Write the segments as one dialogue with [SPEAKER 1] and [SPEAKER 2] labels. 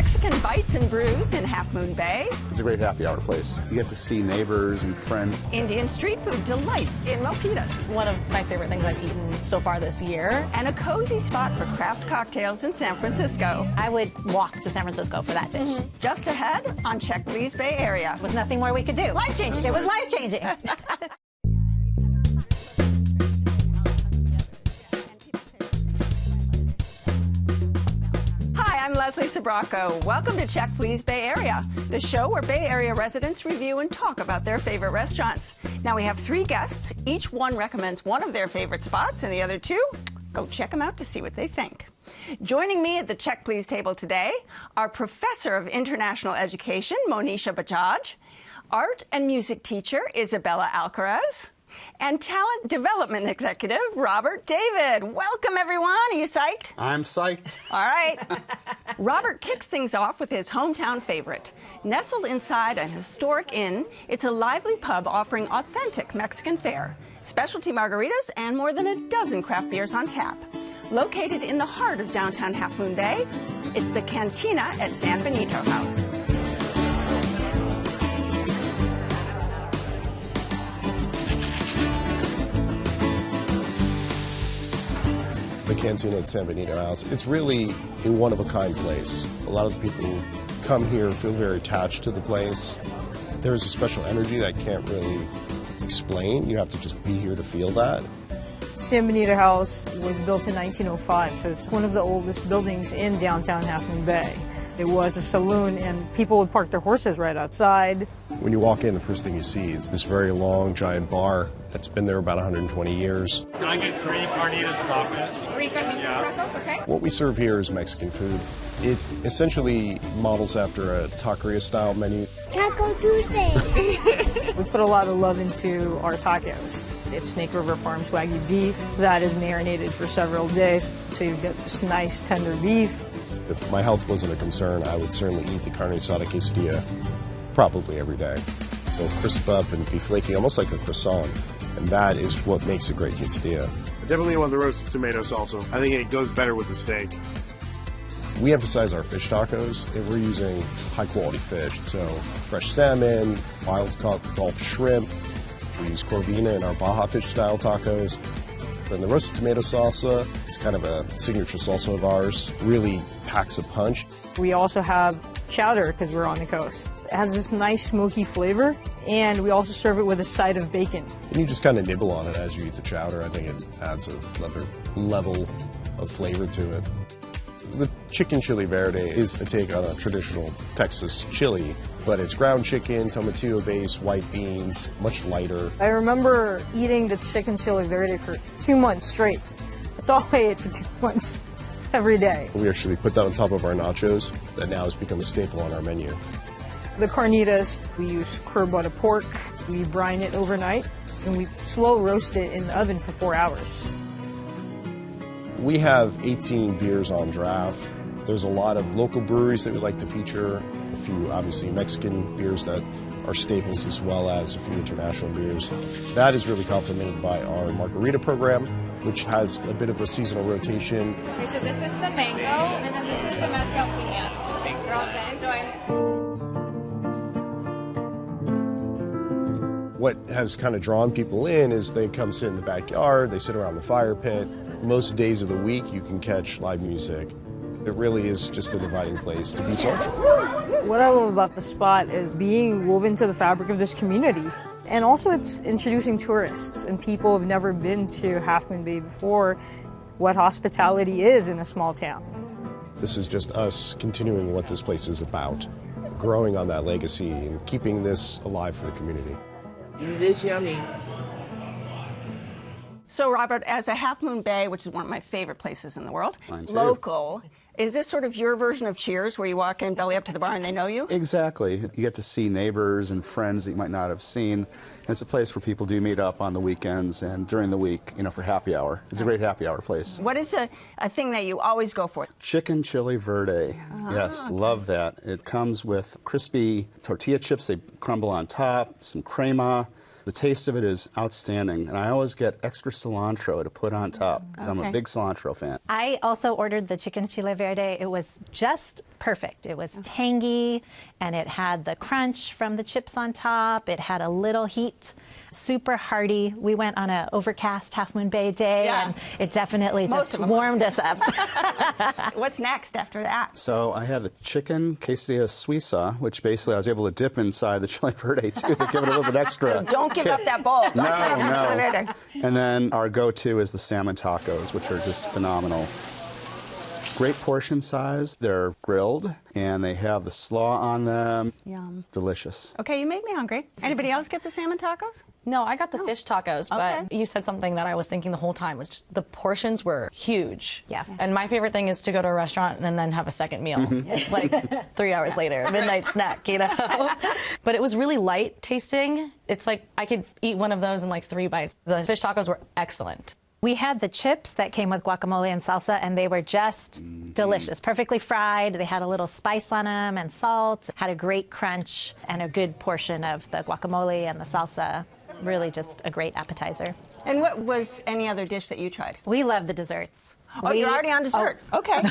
[SPEAKER 1] Mexican bites and brews in Half Moon Bay.
[SPEAKER 2] It's a great happy hour place. You get to see neighbors and friends.
[SPEAKER 1] Indian street food delights in Milpitas.
[SPEAKER 3] It's one of my favorite things I've eaten so far this year.
[SPEAKER 1] And a cozy spot for craft cocktails in San Francisco.
[SPEAKER 3] I would walk to San Francisco for that dish.
[SPEAKER 1] Just ahead on Check Please Bay Area.
[SPEAKER 3] There was nothing more we could do. Life-changing. It was life-changing.
[SPEAKER 1] I'm Leslie Sabraco. Welcome to Check Please Bay Area, the show where Bay Area residents review and talk about their favorite restaurants. Now we have 3 guests. Each one recommends one of their favorite spots, and the other 2 go check them out to see what they think. Joining me at the Check Please table today are Professor of International Education, Monisha Bajaj, Art and Music Teacher, Isabella Alcaraz, and Talent Development Executive, Robert David. Welcome, everyone. Are you psyched?
[SPEAKER 2] I'm psyched.
[SPEAKER 1] All right. Robert kicks things off with his hometown favorite. Nestled inside a historic inn, it's a lively pub offering authentic Mexican fare, specialty margaritas, and more than a dozen craft beers on tap. Located in the heart of downtown Half Moon Bay, it's the Cantina at San Benito House.
[SPEAKER 4] The Cantina at San Benito House. It's really a one-of-a-kind place. A lot of the people who come here feel very attached to the place. There's a special energy that I can't really explain. You have to just be here to feel that.
[SPEAKER 5] San Benito House was built in 1905, so it's one of the oldest buildings in downtown Half Moon Bay. It was a saloon, and people would park their horses right outside.
[SPEAKER 4] When you walk in, the first thing you see is this very long, giant bar that's been there about 120 years.
[SPEAKER 6] Can I get 3 carnitas tacos?
[SPEAKER 3] 3 carnitas tacos, okay.
[SPEAKER 4] What we serve here is Mexican food. It essentially models after a taqueria-style menu.
[SPEAKER 7] Taco Tuesday.
[SPEAKER 5] We put a lot of love into our tacos. It's Snake River Farms Wagyu beef that is marinated for several days, so you get this nice tender beef.
[SPEAKER 4] If my health wasn't a concern, I would certainly eat the carne asada quesadilla probably every day. It'll crisp up and be flaky, almost like a croissant, and that is what makes a great quesadilla.
[SPEAKER 6] I definitely want the roasted tomato salsa. I think it goes better with the steak.
[SPEAKER 4] We emphasize our fish tacos, and we're using high-quality fish, so fresh salmon, wild-caught Gulf shrimp. We use corvina in our Baja-style tacos. And the roasted tomato salsa, it's kind of a signature salsa of ours, really packs a punch.
[SPEAKER 5] We also have chowder because we're on the coast. It has this nice smoky flavor, and we also serve it with a side of bacon.
[SPEAKER 4] And you just kind of nibble on it as you eat the chowder. I think it adds another level of flavor to it. The chicken chili verde is a take on a traditional Texas chili, but it's ground chicken, tomatillo base, white beans, much lighter.
[SPEAKER 5] I remember eating the chicken chili verde for 2 months straight. That's all I ate for 2 months, every day.
[SPEAKER 4] We actually put that on top of our nachos. That now has become a staple on our menu.
[SPEAKER 5] The carnitas, we use cured butter pork. We brine it overnight, and we slow roast it in the oven for 4 hours.
[SPEAKER 4] We have 18 beers on draft. There's a lot of local breweries that we like to feature, a few obviously Mexican beers that are staples, as well as a few international beers. That is really complemented by our margarita program, which has a bit of a seasonal rotation.
[SPEAKER 7] Okay, so this is the mango, and then this is the mezcal pecan. So thanks for all that. Enjoy.
[SPEAKER 4] What has kind of drawn people in is they come sit in the backyard, they sit around the fire pit. Most days of the week you can catch live music. It really is just an inviting place to be social.
[SPEAKER 5] What I love about the spot is being woven into the fabric of this community. And also it's introducing tourists and people who have never been to Half Moon Bay before what hospitality is in a small town.
[SPEAKER 4] This is just us continuing what this place is about, growing on that legacy and keeping this alive for the community.
[SPEAKER 8] It is yummy.
[SPEAKER 1] So, Robert, as a Half Moon Bay, which is one of my favorite places in the world,
[SPEAKER 2] Mine too.
[SPEAKER 1] local, is this sort of your version of Cheers, where you walk in, belly up to the bar, and they know you?
[SPEAKER 2] Exactly. You get to see neighbors and friends that you might not have seen. And it's a place where people do meet up on the weekends and during the week, you know, for happy hour. It's a great happy hour place.
[SPEAKER 1] What is a thing that you always go for?
[SPEAKER 2] Chicken chili verde. Yes, love that. It comes with crispy tortilla chips. They crumble on top, some crema, The taste of it is outstanding, and I always get extra cilantro to put on top because I'm a big cilantro fan.
[SPEAKER 3] I also ordered the chicken chile verde. It was just perfect. It was tangy, and it had the crunch from the chips on top. It had a little heat, super hearty. We went on an overcast Half Moon Bay day, and it definitely just warmed us up.
[SPEAKER 1] What's next after that?
[SPEAKER 2] So I had the chicken quesadilla suiza, which basically I was able to dip inside the chile verde too to give it a little bit extra.
[SPEAKER 1] So don't give up that bowl. Don't give up the chile verde.
[SPEAKER 2] And then our go-to is the salmon tacos, which are just phenomenal. Great portion size. They're grilled, and they have the slaw on them.
[SPEAKER 1] Yum.
[SPEAKER 2] Delicious.
[SPEAKER 1] Okay, you made me hungry. Anybody else get the salmon tacos?
[SPEAKER 8] No, I got the fish tacos, but you said something that I was thinking the whole time, was the portions were huge.
[SPEAKER 3] Yeah.
[SPEAKER 8] And my favorite thing is to go to a restaurant and then have a second meal, like 3 hours later, midnight snack, you know? But it was really light tasting. It's like I could eat one of those in like 3 bites. The fish tacos were excellent.
[SPEAKER 3] We had the chips that came with guacamole and salsa, and they were just delicious, perfectly fried. They had a little spice on them and salt, had a great crunch, and a good portion of the guacamole and the salsa. Really just a great appetizer.
[SPEAKER 1] And what was any other dish that you tried?
[SPEAKER 3] We love the desserts.
[SPEAKER 1] Oh, you're already on dessert. Oh. Okay.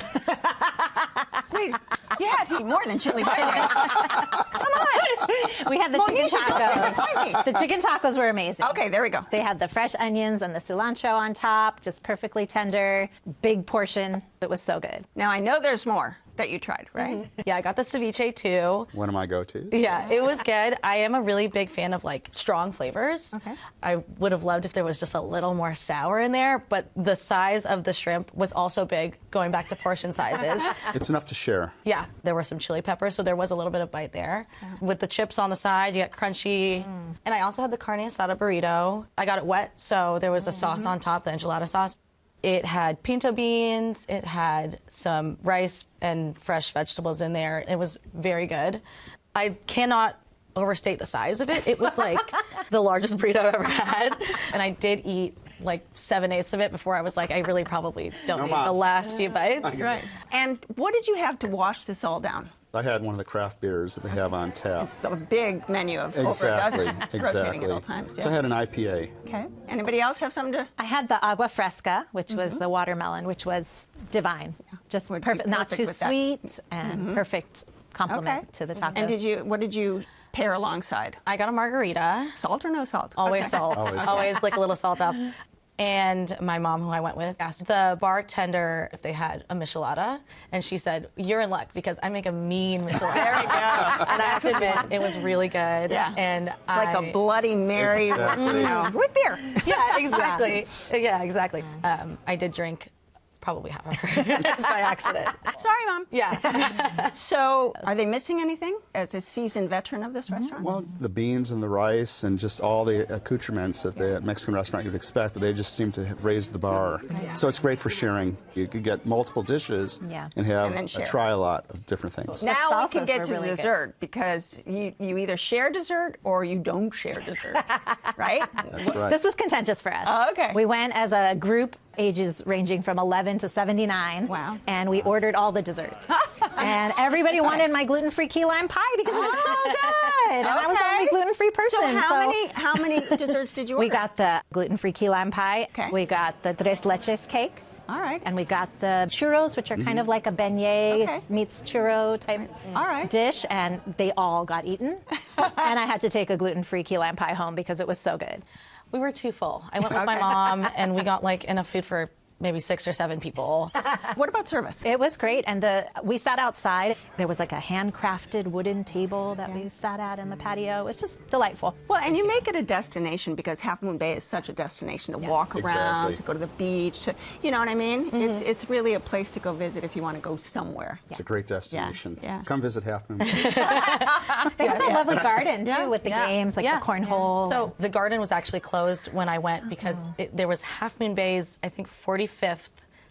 [SPEAKER 1] Wait, you had to eat more than chili verde. Come on.
[SPEAKER 3] We had the chicken tacos. The chicken tacos were amazing.
[SPEAKER 1] Okay, there we go.
[SPEAKER 3] They had the fresh onions and the cilantro on top, just perfectly tender, big portion. It was so good.
[SPEAKER 1] Now, I know there's more that you tried, right?
[SPEAKER 8] Yeah, I got the ceviche too.
[SPEAKER 2] One of my go-tos.
[SPEAKER 8] Yeah, it was good. I am a really big fan of like strong flavors.
[SPEAKER 1] Okay.
[SPEAKER 8] I would have loved if there was just a little more sour in there, but the size of the shrimp was also big, going back to portion sizes.
[SPEAKER 2] It's enough to share.
[SPEAKER 8] Yeah, there were some chili peppers, so there was a little bit of bite there. With the chips on the side, you got crunchy. And I also had the carne asada burrito. I got it wet, so there was a sauce on top, the enchilada sauce. It had pinto beans, it had some rice and fresh vegetables in there. It was very good. I cannot overstate the size of it. It was like the largest burrito I've ever had. And I did eat like 7/8 of it before I was like, I really probably don't need the last few bites.
[SPEAKER 1] That's right. And what did you have to wash this all down?
[SPEAKER 2] I had one of the craft beers that they have on tap.
[SPEAKER 1] It's the big menu of over a dozen rotating at all times.
[SPEAKER 2] So I had an IPA.
[SPEAKER 1] Okay. Anybody else have something to?
[SPEAKER 3] I had the agua fresca, which was the watermelon, which was divine. Just perfect, not too sweet, and perfect complement to the tacos.
[SPEAKER 1] And what did you pair alongside?
[SPEAKER 8] I got a margarita.
[SPEAKER 1] Salt or no salt?
[SPEAKER 8] Always salt. Always like a little salt off. And my mom, who I went with, asked the bartender if they had a michelada, and she said, "You're in luck because I make a mean michelada."
[SPEAKER 1] There you go.
[SPEAKER 8] And I have to admit, it was really good.
[SPEAKER 1] Yeah.
[SPEAKER 8] And
[SPEAKER 1] it's like a Bloody Mary with beer.
[SPEAKER 8] Yeah, exactly. Yeah, exactly. I did drink probably half of her by accident.
[SPEAKER 1] Sorry, Mom.
[SPEAKER 8] Yeah.
[SPEAKER 1] So, are they missing anything as a seasoned veteran of this restaurant?
[SPEAKER 2] Well, the beans and the rice and just all the accoutrements that the Mexican restaurant you'd expect, but they just seem to have raised the bar. Yeah. So it's great for sharing. You could get multiple dishes and try a lot of different things.
[SPEAKER 1] Now we can get to dessert because you either share dessert or you don't share dessert, right?
[SPEAKER 2] That's right.
[SPEAKER 3] This was contentious for us.
[SPEAKER 1] Oh, okay.
[SPEAKER 3] We went as a group, ages ranging from 11 to 79.
[SPEAKER 1] Wow.
[SPEAKER 3] And we ordered all the desserts. And everybody wanted my gluten-free key lime pie because it was so good. And I was the only gluten-free person.
[SPEAKER 1] So how many desserts did you order?
[SPEAKER 3] We got the gluten-free key lime pie.
[SPEAKER 1] Okay.
[SPEAKER 3] We got the tres leches cake.
[SPEAKER 1] All right.
[SPEAKER 3] And we got the churros, which are kind of like a beignet meets churro type dish, and they all got eaten. And I had to take a gluten-free key lime pie home because it was so good.
[SPEAKER 8] We were too full. I went with my mom, and we got like enough food for maybe 6 or 7 people.
[SPEAKER 1] What about service?
[SPEAKER 3] It was great, and we sat outside. There was like a handcrafted wooden table that we sat at in the patio. It was just delightful.
[SPEAKER 1] Well, and you make it a destination because Half Moon Bay is such a destination to walk around, to go to the beach, you know what I mean? It's really a place to go visit if you want to go somewhere.
[SPEAKER 2] It's a great destination.
[SPEAKER 1] Yeah.
[SPEAKER 2] Come visit Half Moon Bay.
[SPEAKER 3] They have that lovely garden, too, with the games, like the cornhole.
[SPEAKER 8] So the garden was actually closed when I went because there was Half Moon Bay's, I think, 45th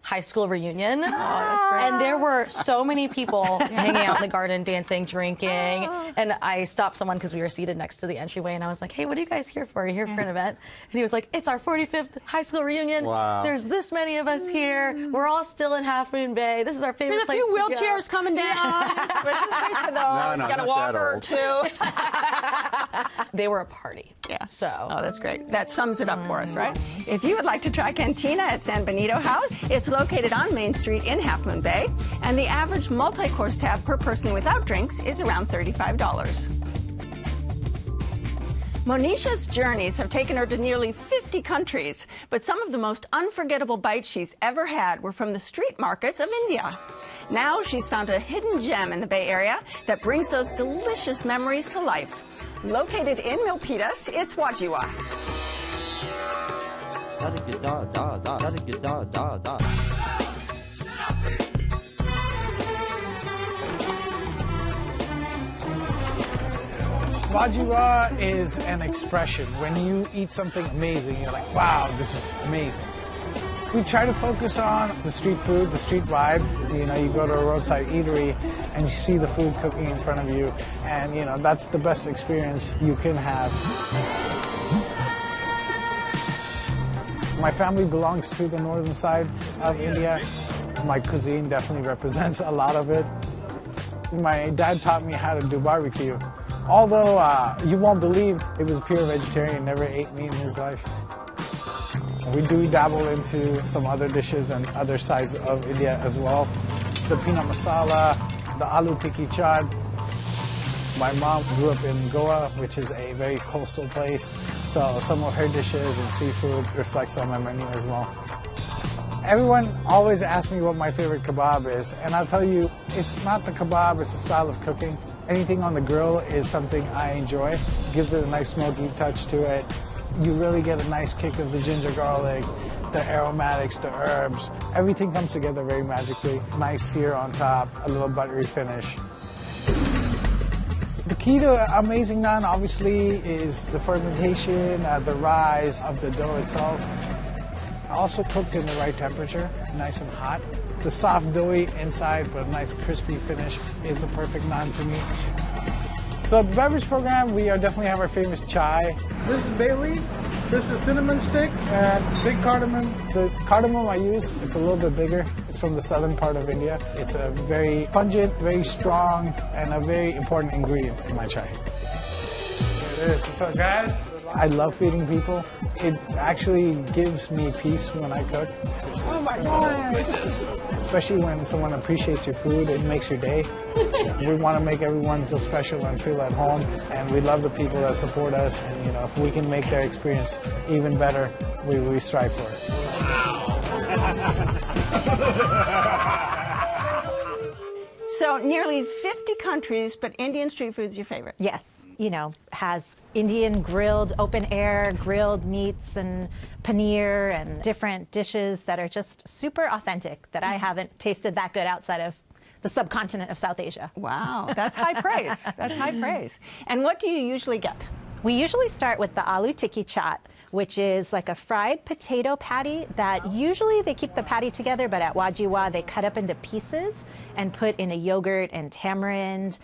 [SPEAKER 8] high school reunion.
[SPEAKER 1] Oh, that's great.
[SPEAKER 8] And there were so many people hanging out in the garden, dancing, drinking. And I stopped someone because we were seated next to the entryway, and I was like, hey, what are you guys here for? Are you here for an event? And he was like, it's our 45th high school reunion.
[SPEAKER 2] Wow.
[SPEAKER 8] There's this many of us here. We're all still in Half Moon Bay. This is our favorite place to go.
[SPEAKER 1] There's a few wheelchairs coming down. Which is great for those.
[SPEAKER 2] No,
[SPEAKER 1] Got a
[SPEAKER 2] not
[SPEAKER 1] walker or
[SPEAKER 2] that
[SPEAKER 1] two.
[SPEAKER 8] They were a party.
[SPEAKER 1] Yeah.
[SPEAKER 8] So.
[SPEAKER 1] Oh, that's great. That sums it up for us, right? If you would like to try Cantina at San Benito House, it's located on Main Street in Half Moon Bay, and the average multi-course tab per person without drinks is around $35. Monisha's journeys have taken her to nearly 50 countries, but some of the most unforgettable bites she's ever had were from the street markets of India. Now she's found a hidden gem in the Bay Area that brings those delicious memories to life. Located in Milpitas, it's Wah Jee Wah.
[SPEAKER 9] Wah Jee Wah is an expression. When you eat something amazing, you're like, wow, this is amazing. We try to focus on the street food, the street vibe. You know, you go to a roadside eatery and you see the food cooking in front of you, and you know, that's the best experience you can have. My family belongs to the northern side of India. My cuisine definitely represents a lot of it. My dad taught me how to do barbecue. Although you won't believe it was pure vegetarian, never ate meat in his life. We do dabble into some other dishes and other sides of India as well. The peanut masala, the aloo tikki chaat. My mom grew up in Goa, which is a very coastal place, so some of her dishes and seafood reflects on my menu as well. Everyone always asks me what my favorite kebab is, and I'll tell you, it's not the kebab, it's the style of cooking. Anything on the grill is something I enjoy. It gives it a nice smoky touch to it. You really get a nice kick of the ginger garlic, the aromatics, the herbs. Everything comes together very magically. Nice sear on top, a little buttery finish. The key to amazing naan, obviously, is the fermentation, the rise of the dough itself. Also cooked in the right temperature, nice and hot. The soft doughy inside, but a nice crispy finish is the perfect naan to me. So at the beverage program, we definitely have our famous chai. This is bay leaf, this is cinnamon stick, and big cardamom. The cardamom I use, it's a little bit bigger. It's from the southern part of India. It's a very pungent, very strong, and a very important ingredient in my chai. There it is. What's up, guys? I love feeding people. It actually gives me peace when I cook.
[SPEAKER 1] Oh my God.
[SPEAKER 9] Especially when someone appreciates your food, it makes your day. We want to make everyone feel special and feel at home, and we love the people that support us, and you know, if we can make their experience even better, we strive for it.
[SPEAKER 1] So nearly 50 countries, but Indian street food is your favorite?
[SPEAKER 3] Yes, you know, has Indian grilled, open air, grilled meats and paneer and different dishes that are just super authentic that I haven't tasted that good outside of the subcontinent of South Asia.
[SPEAKER 1] Wow, that's high praise. That's high praise. And what do you usually get?
[SPEAKER 3] We usually start with the aloo tikki chaat, which is like a fried potato patty that usually they keep the patty together, but at Wah Jee Wah they cut up into pieces and put in a yogurt and tamarind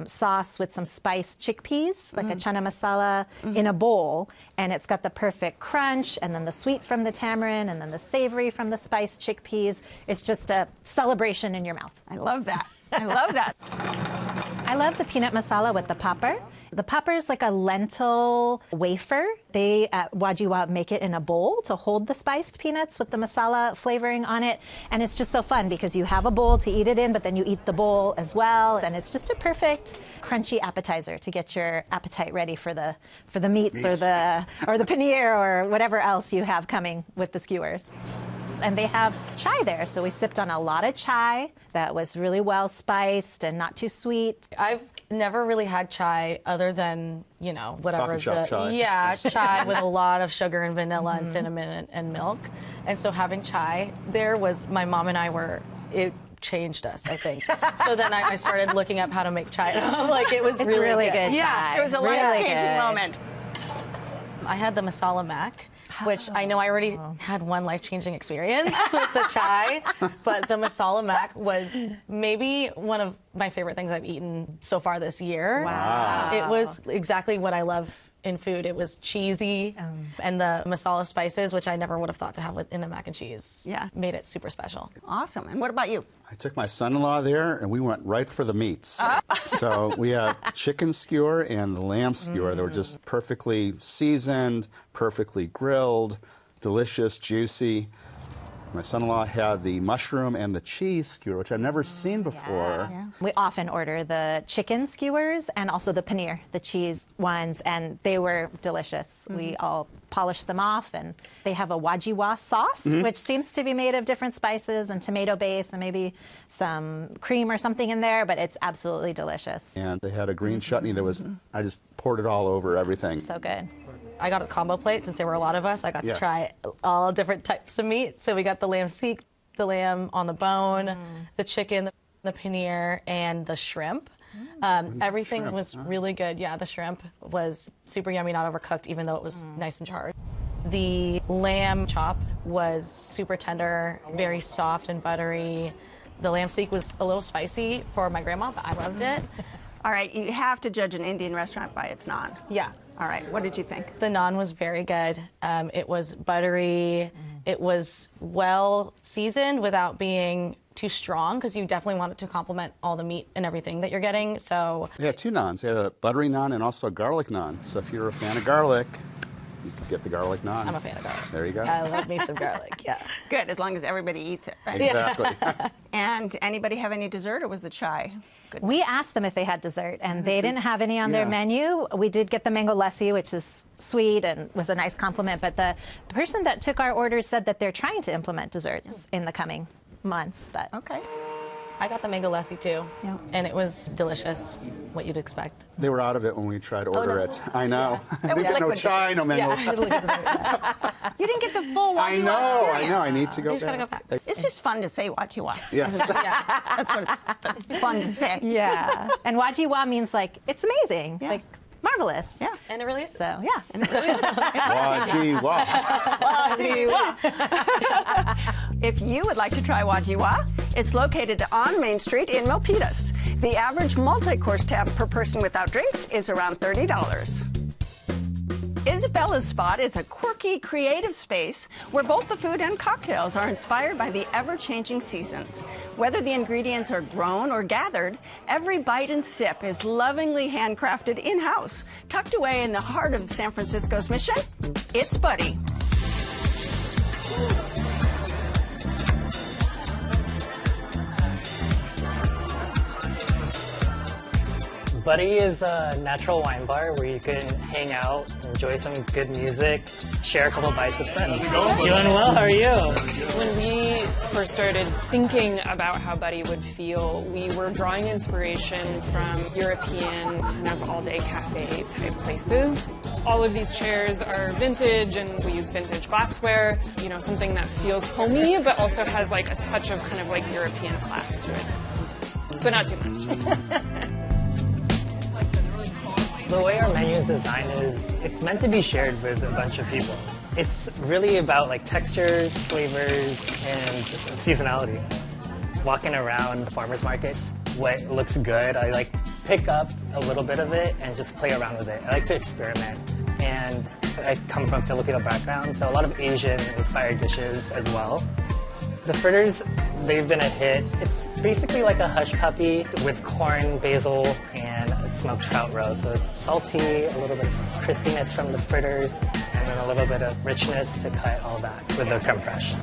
[SPEAKER 3] sauce with some spiced chickpeas, like a chana masala, in a bowl. And it's got the perfect crunch, and then the sweet from the tamarind, and then the savory from the spiced chickpeas. It's just a celebration in your mouth.
[SPEAKER 1] I love that. I love that.
[SPEAKER 3] I love the peanut masala with the popper. The popper is like a lentil wafer. They at Wah Jee Wah make it in a bowl to hold the spiced peanuts with the masala flavoring on it. And it's just so fun because you have a bowl to eat it in, but then you eat the bowl as well. And it's just a perfect crunchy appetizer to get your appetite ready for the meats. or the paneer or whatever else you have coming with the skewers. And they have chai there, so we sipped on a lot of chai that was really well spiced and not too sweet.
[SPEAKER 8] I've never really had chai other than, you know, whatever.
[SPEAKER 2] Coffee shop chai.
[SPEAKER 8] Yeah, chai with a lot of sugar and vanilla and cinnamon and milk. And so having chai there was, my mom and I were, it changed us, I think. So then I started looking up how to make chai. Like, it was really
[SPEAKER 3] good.
[SPEAKER 8] Yeah,
[SPEAKER 3] chai.
[SPEAKER 1] It was a
[SPEAKER 3] really
[SPEAKER 1] life-changing
[SPEAKER 3] good
[SPEAKER 1] moment.
[SPEAKER 8] I had the masala mac. which I know I already had one life-changing experience with the chai, but the masala mac was maybe one of my favorite things I've eaten so far this year.
[SPEAKER 3] Wow.
[SPEAKER 8] It was exactly what I love in food. It was cheesy, and the masala spices, which I never would have thought to have in a mac and cheese, made it super special.
[SPEAKER 1] Awesome. And what about you?
[SPEAKER 2] I took my son-in-law there, and we went right for the meats. So we had chicken skewer and the lamb skewer. They were just perfectly seasoned, perfectly grilled, delicious, juicy. My son-in-law had the mushroom and the cheese skewer, which I've never seen before.
[SPEAKER 3] Yeah. We often order the chicken skewers and also the paneer, the cheese ones, and they were delicious. We all polished them off, and they have a Wah Jee Wah sauce, which seems to be made of different spices and tomato base and maybe some cream or something in there, but it's absolutely delicious.
[SPEAKER 2] And they had a green chutney that was, I just poured it all over everything.
[SPEAKER 3] So good.
[SPEAKER 8] I got a combo plate since there were a lot of us. I got to try all different types of meat. So we got the lamb seek, the lamb on the bone, the chicken, the paneer, and the shrimp. Everything was really good. Yeah, the shrimp was super yummy, not overcooked, even though it was nice and charred. The lamb chop was super tender, very soft and buttery. The lamb seek was a little spicy for my grandma, but I loved it.
[SPEAKER 1] All right, you have to judge an Indian restaurant by its naan.
[SPEAKER 8] Yeah.
[SPEAKER 1] All right, what did you think?
[SPEAKER 8] The naan was very good. It was buttery. It was well seasoned without being too strong, because you definitely want it to complement all the meat and everything that you're getting. So
[SPEAKER 2] They had two naans. They had a buttery naan and also a garlic naan. So if you're a fan of garlic, you could get the garlic naan.
[SPEAKER 8] I'm a fan of garlic.
[SPEAKER 2] There you go.
[SPEAKER 8] I love me some garlic, yeah.
[SPEAKER 1] Good, as long as everybody eats it, right?
[SPEAKER 2] Exactly.
[SPEAKER 1] And anybody have any dessert, or was the chai good?
[SPEAKER 3] We asked them if they had dessert, and they didn't have any on their menu. We did get the mango lassi, which is sweet and was a nice compliment, but the person that took our order said that they're trying to implement desserts in the coming months. But
[SPEAKER 1] Okay.
[SPEAKER 8] I got the mango lassi too, and it was delicious, what you'd expect.
[SPEAKER 2] They were out of it when we tried to order it. I know.
[SPEAKER 1] It was
[SPEAKER 2] We got no
[SPEAKER 1] liquid
[SPEAKER 2] chai, no mango.
[SPEAKER 8] Yeah, totally good dessert.
[SPEAKER 1] You didn't get the full Wah
[SPEAKER 2] I
[SPEAKER 1] Jee Wah
[SPEAKER 2] know,
[SPEAKER 1] experience.
[SPEAKER 2] I need to go
[SPEAKER 8] You just gotta go
[SPEAKER 2] back.
[SPEAKER 8] back.
[SPEAKER 1] It's just fun to say Wah Jee Wah.
[SPEAKER 2] Yes.
[SPEAKER 8] Yeah.
[SPEAKER 1] That's what it's fun to say.
[SPEAKER 3] yeah, and Wah Jee Wah means like it's amazing, like marvelous.
[SPEAKER 1] Yeah.
[SPEAKER 8] And it really is.
[SPEAKER 3] So yeah.
[SPEAKER 1] And it's really
[SPEAKER 2] Wah Jee Wah.
[SPEAKER 1] Wah Jee Wah. If you would like to try Wah Jee Wah, it's located on Main Street in Milpitas. The average multi-course tab per person without drinks is around $30. Isabella's Spot is a quirky, creative space where both the food and cocktails are inspired by the ever-changing seasons. Whether the ingredients are grown or gathered, every bite and sip is lovingly handcrafted in-house. Tucked away in the heart of San Francisco's Mission, it's Buddy.
[SPEAKER 10] Buddy is a natural wine bar where you can hang out, enjoy some good music, share a couple bites with friends. Doing well, how are you?
[SPEAKER 11] When we first started thinking about how Buddy would feel, we were drawing inspiration from European kind of all-day cafe type places. All of these chairs are vintage, and we use vintage glassware, you know, something that feels homey but also has like a touch of kind of like European class to it, but not too much.
[SPEAKER 10] The way our menu is designed is it's meant to be shared with a bunch of people. It's really about like textures, flavors, and seasonality. Walking around the farmers markets, what looks good, I like pick up a little bit of it and just play around with it. I like to experiment. And I come from a Filipino background, so a lot of Asian-inspired dishes as well. The fritters, they've been a hit. It's basically like a hush puppy with corn, basil, and a smoked trout roast. So it's salty, a little bit of crispiness from the fritters, and then a little bit of richness to cut all that with the creme fraiche.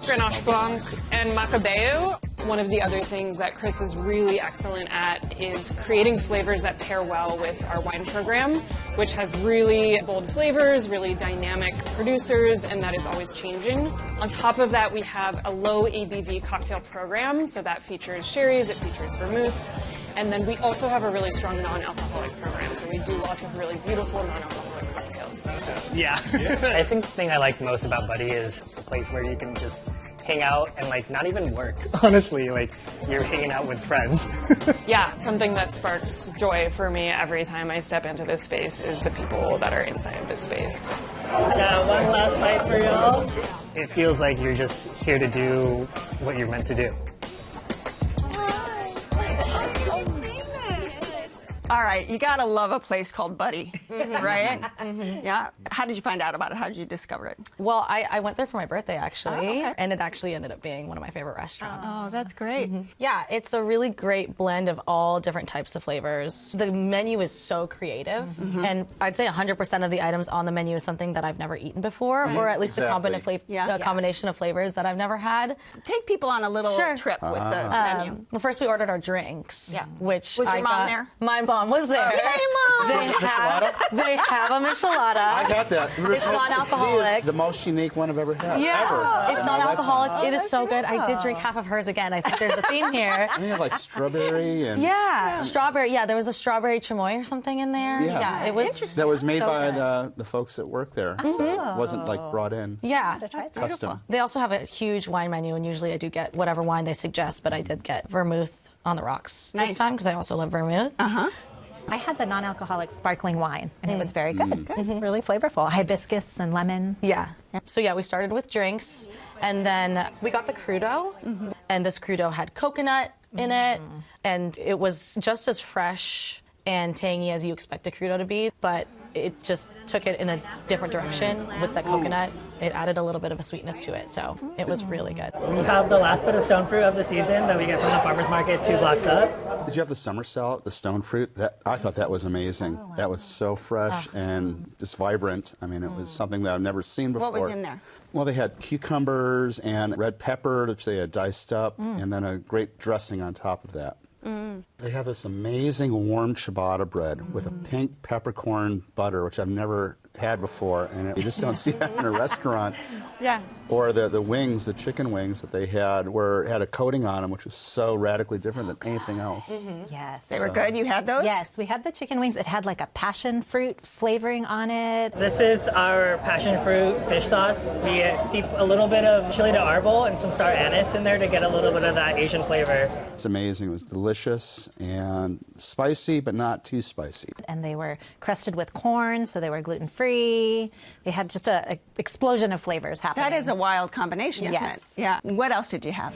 [SPEAKER 11] Grenache Blanc and Macabeo. One of the other things that Chris is really excellent at is creating flavors that pair well with our wine program, which has really bold flavors, really dynamic producers, and that is always changing. On top of that, we have a low ABV cocktail program, so that features sherries, it features vermouths, and then we also have a really strong non-alcoholic program, so we do lots of really beautiful non-alcoholic cocktails.
[SPEAKER 10] Yeah. I think the thing I like most about Buddy is it's a place where you can just hang out and like not even work. Honestly, like you're hanging out with friends.
[SPEAKER 11] Yeah, something that sparks joy for me every time I step into this space is the people that are inside this space.
[SPEAKER 10] Got one last bite for y'all. It feels like you're just here to do what you're meant to do.
[SPEAKER 1] All right, you gotta love a place called Buddy, right? Yeah. How did you find out about it? How did you discover it?
[SPEAKER 8] Well, I went there for my birthday, actually, and it actually ended up being one of my favorite restaurants.
[SPEAKER 1] Oh, that's great.
[SPEAKER 8] Yeah, it's a really great blend of all different types of flavors. The menu is so creative, and I'd say 100% of the items on the menu is something that I've never eaten before, or at least a combination of flavors that I've never had.
[SPEAKER 1] Take people on a little trip with the menu.
[SPEAKER 8] Well, first we ordered our drinks, which
[SPEAKER 1] Was your mom there?
[SPEAKER 8] My mom was there.
[SPEAKER 1] Yay, Mom!
[SPEAKER 8] They have a michelada.
[SPEAKER 2] I got that.
[SPEAKER 8] It's non-alcoholic.
[SPEAKER 2] The most unique one I've ever had.
[SPEAKER 8] Yeah,
[SPEAKER 2] ever.
[SPEAKER 8] it's non-alcoholic. It is so good. I did drink half of hers again. I think there's a theme here.
[SPEAKER 2] And they had like strawberry and
[SPEAKER 8] strawberry. Yeah, there was a strawberry chamoy or something in there. Yeah, it was
[SPEAKER 2] that was made
[SPEAKER 8] so
[SPEAKER 2] by
[SPEAKER 8] good.
[SPEAKER 2] the folks that work there. So it wasn't like brought in.
[SPEAKER 8] Yeah,
[SPEAKER 2] custom.
[SPEAKER 8] They also have a huge wine menu, and usually I do get whatever wine they suggest, but I did get vermouth on the rocks this time because I also love vermouth.
[SPEAKER 3] I had the non-alcoholic sparkling wine, and it was very good. Really flavorful. Hibiscus and lemon.
[SPEAKER 8] Yeah. So yeah, we started with drinks, and then we got the crudo, and this crudo had coconut in it, and it was just as fresh and tangy as you expect a crudo to be, but it just took it in a different direction with the coconut. It added a little bit of a sweetness to it, so it was really good.
[SPEAKER 10] We have the last bit of stone fruit of the season that we get from the farmer's market 2 blocks up.
[SPEAKER 2] Did you have the summer salad, the stone fruit? I thought that was amazing. Oh, wow. That was so fresh and just vibrant. I mean, it was something that I've never seen before.
[SPEAKER 1] What was in there?
[SPEAKER 2] Well, they had cucumbers and red pepper, which they had diced up, and then a great dressing on top of that. They have this amazing warm ciabatta bread with a pink peppercorn butter, which I've never had before, and you just don't see that in a restaurant.
[SPEAKER 1] Yeah.
[SPEAKER 2] Or the wings, the chicken wings that they had had a coating on them, which was so radically different than anything else.
[SPEAKER 3] Yes.
[SPEAKER 1] They were good? You had those?
[SPEAKER 3] Yes, we had the chicken wings. It had like a passion fruit flavoring on it.
[SPEAKER 10] This is our passion fruit fish sauce. We steep a little bit of chili de árbol and some star anise in there to get a little bit of that Asian flavor.
[SPEAKER 2] It's amazing. It was delicious and spicy, but not too spicy.
[SPEAKER 3] And they were crusted with corn, so they were gluten-free. They had just an explosion of flavors happening.
[SPEAKER 1] That is a wild combination, isn't it? Yeah. What else did you have?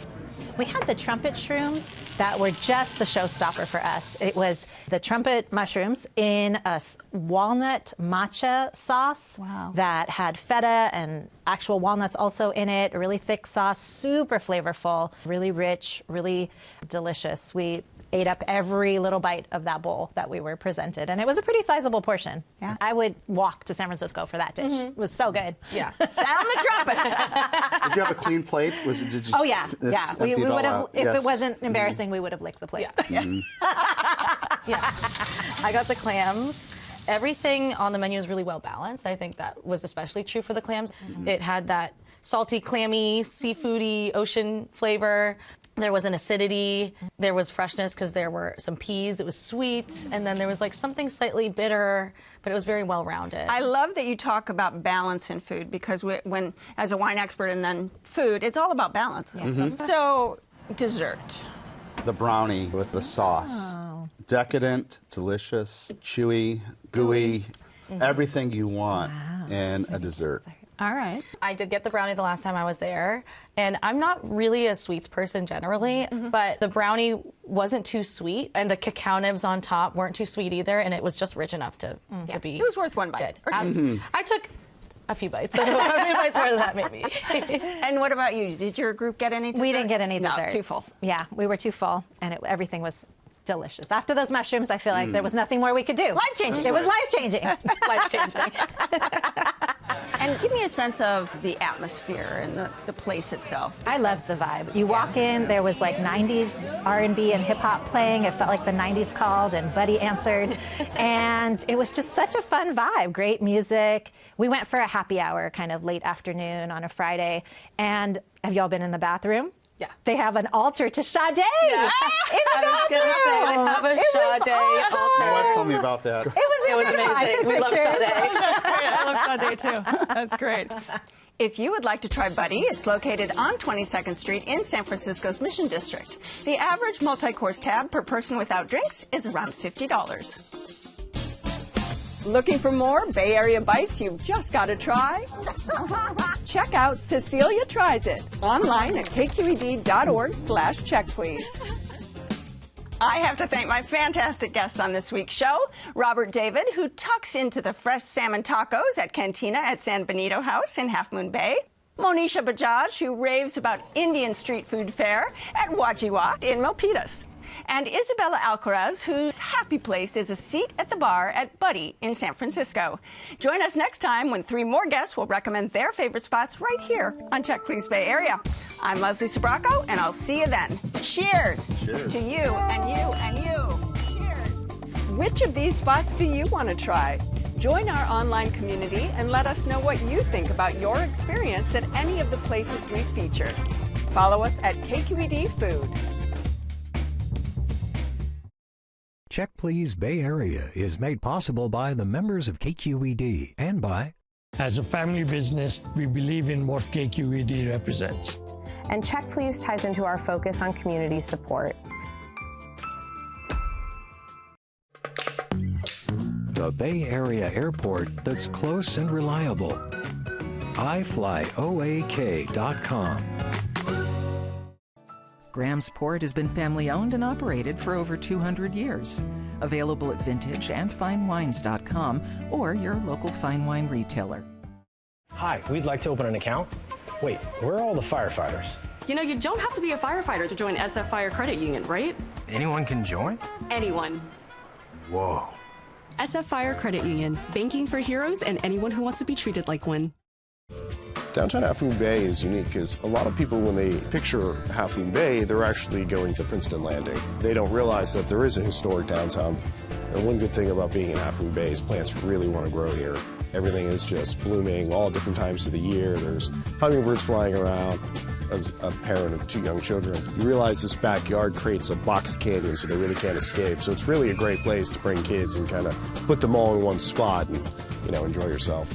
[SPEAKER 3] We had the trumpet shrooms that were just the showstopper for us. It was the trumpet mushrooms in a walnut matcha sauce that had feta and actual walnuts also in it, a really thick sauce, super flavorful, really rich, really delicious. We ate up every little bite of that bowl that we were presented, and it was a pretty sizable portion. Yeah. I would walk to San Francisco for that dish. It was so good.
[SPEAKER 8] Yeah.
[SPEAKER 1] Sound the trumpet.
[SPEAKER 2] Did you have a clean plate? Did you
[SPEAKER 3] oh, yeah. Yeah. We would have, if it wasn't embarrassing, we would have licked the plate.
[SPEAKER 8] Yeah. I got the clams. Everything on the menu is really well balanced. I think that was especially true for the clams. It had that salty, clammy, seafoody, ocean flavor. There was an acidity, there was freshness because there were some peas, it was sweet, and then there was like something slightly bitter, but it was very well-rounded.
[SPEAKER 1] I love that you talk about balance in food because when, as a wine expert and then food, it's all about balance. So, dessert.
[SPEAKER 2] The brownie with the sauce. Decadent, delicious, chewy, gooey, everything you want in a dessert.
[SPEAKER 1] All right.
[SPEAKER 8] I did get the brownie the last time I was there, and I'm not really a sweets person generally, but the brownie wasn't too sweet, and the cacao nibs on top weren't too sweet either, and it was just rich enough to be
[SPEAKER 1] It was worth one bite.
[SPEAKER 8] I took a few bites, so a few bites more than that maybe.
[SPEAKER 1] And what about you? Did your group get any dessert?
[SPEAKER 3] We didn't get any dessert.
[SPEAKER 1] No, too full.
[SPEAKER 3] Yeah, we were too full, and everything was delicious. After those mushrooms, I feel like there was nothing more we could do.
[SPEAKER 1] Life-changing.
[SPEAKER 3] It was life-changing.
[SPEAKER 8] Life-changing.
[SPEAKER 1] And give me a sense of the atmosphere and the place itself.
[SPEAKER 3] I loved the vibe. You walk in, there was like 90s R&B and hip-hop playing. It felt like the 90s called and Buddy answered. And it was just such a fun vibe. Great music. We went for a happy hour kind of late afternoon on a Friday. And have y'all been in the bathroom?
[SPEAKER 8] Yeah.
[SPEAKER 3] They have an altar to Sade.
[SPEAKER 8] Yeah. I was going to say, they have a Sade altar.
[SPEAKER 2] My wife told me about that.
[SPEAKER 3] It was
[SPEAKER 8] amazing. We love Sade.
[SPEAKER 1] That's great. I love Sade too. That's great. If you would like to try Buddy, it's located on 22nd Street in San Francisco's Mission District. The average multi-course tab per person without drinks is around $50. Looking for more Bay Area bites you've just got to try? Check out Cecilia Tries It online at kqed.org/check, please. I have to thank my fantastic guests on this week's show. Robert David, who tucks into the fresh salmon tacos at Cantina at San Benito House in Half Moon Bay. Monisha Bajaj, who raves about Indian street food fare at Wah Jee Wah in Milpitas. And Isabella Alcaraz, whose happy place is a seat at the bar at Buddy in San Francisco. Join us next time when 3 more guests will recommend their favorite spots right here on Check Please Bay Area. I'm Leslie Sbrocco, and I'll see you then. Cheers,
[SPEAKER 2] Cheers.
[SPEAKER 1] To you and you and you. Cheers. Which of these spots do you want to try? Join our online community and let us know what you think about your experience at any of the places we featured. Follow us at KQED Food.
[SPEAKER 12] Check Please Bay Area is made possible by the members of KQED and by...
[SPEAKER 13] As a family business, we believe in what KQED represents.
[SPEAKER 14] And Check Please ties into our focus on community support.
[SPEAKER 12] The Bay Area airport that's close and reliable. iFlyOAK.com.
[SPEAKER 15] Graham's Port has been family-owned and operated for over 200 years. Available at vintage and finewines.com or your local fine wine retailer.
[SPEAKER 16] Hi, we'd like to open an account. Wait, where are all the firefighters?
[SPEAKER 17] You know, you don't have to be a firefighter to join SF Fire Credit Union, right?
[SPEAKER 16] Anyone can join?
[SPEAKER 17] Anyone.
[SPEAKER 16] Whoa.
[SPEAKER 17] SF Fire Credit Union, banking for heroes and anyone who wants to be treated like one.
[SPEAKER 4] Downtown Half Moon Bay is unique because a lot of people, when they picture Half Moon Bay, they're actually going to Princeton Landing. They don't realize that there is a historic downtown. And one good thing about being in Half Moon Bay is plants really want to grow here. Everything is just blooming all different times of the year. There's hummingbirds flying around. As a parent of 2 young children, you realize this backyard creates a box canyon so they really can't escape. So it's really a great place to bring kids and kind of put them all in one spot and, you know, enjoy yourself.